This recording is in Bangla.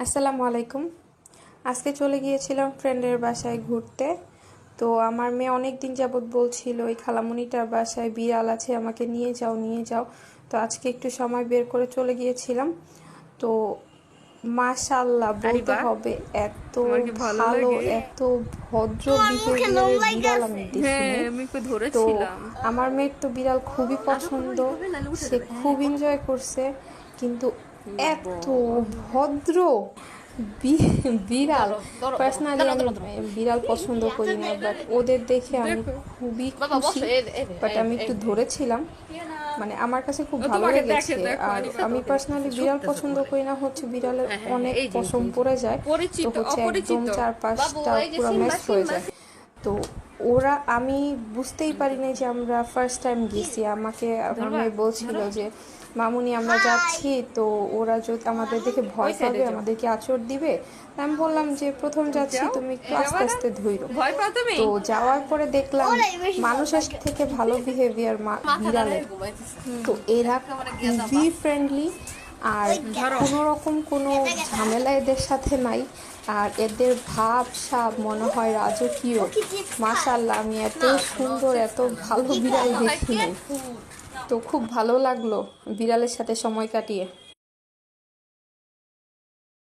আসসালামু আলাইকুম। আজকে চলে গিয়েছিলাম ফ্রেন্ডের বাসায় ঘুরতে। তো আমার মেয়ে অনেক দিন যাবৎ বলছিল ওই খালামণিটার বাসায় বিড়াল আছে, আমাকে নিয়ে যাও নিয়ে যাও। তো আজকে একটু সময় বের করে চলে গিয়েছিলাম। তো মাশাআল্লাহ বলতে আরিবা, হবে, এত তোমার কি ভালো ভালো, লাগে? এত ভদ্র বিহেভিয়ারের বিড়াল আমি হ্যাঁ, দেখিনি। আমি ওকে তো ধরেছিলাম। আমার মেয়ের তো বিড়াল খুবই পছন্দ, সে খুব এনজয় করছে। কিন্তু এত ভদ্র বিড়াল, পার্সোনালি আমি বিড়াল পছন্দ করি না, বাট ওদের দেখে আমি খুবই খুশি। বাট আমি একটু ধরেছিলাম, মানে আমার কাছে খুব ভালো তোমাকে দেখে লেগেছে। দেখো, আর আনিকা আমি তোকে পার্সোনালি দেখতেছে, বিড়াল ঝুঁকতেছে পছন্দ পরে। করি না, হচ্ছে বিড়ালের হ্যাঁ, হ্যাঁ, হ্যাঁ, অনেক এই যে পশম পড়ে যায়। তো পরিচিত হচ্ছে একদম অপরিচিত। বাবু, চারপাশটা এই যে পুরো সিম্বা মেস হয়ে সিম্বা যায়। তো ওরা, আমি বুঝতেই পারি না যে আমরা ফার্স্ট টাইম গেছি। আমাকে আমার ধরবা মেয়ে বলছিল ধরো যে মামুনি আমরা যাচ্ছি, তো ওরা যদি আমাদের দেখে ওই ভয় সাইডে পাবে, যাও, আমাদেরকে আঁচড় দিবে। আমি বললাম যে প্রথম যাচ্ছি, যাও। তুমি একটু যাবা আস্তে না? আস্তে ধইরো। ভয় পাও তুমি? তো যাওয়ার পরে দেখলাম মানুষের থেকে ভালো বিহেভিয়ার মাথাটা রেখে বিড়ালের। ঘুমাইতেছে। তো এরা খুবই ফ্রেন্ডলি, আর কোনো রকম কোনো ঝামেলা এদের সাথে নাই। আর এদের ভাব সাব মনে হয় রাজকীয়। মাশাআল্লাহ, আমি এত সুন্দর এত ভালো বিড়াল দেখি নাই। তো খুব ভালো লাগলো বিড়ালের সাথে সময় কাটিয়ে।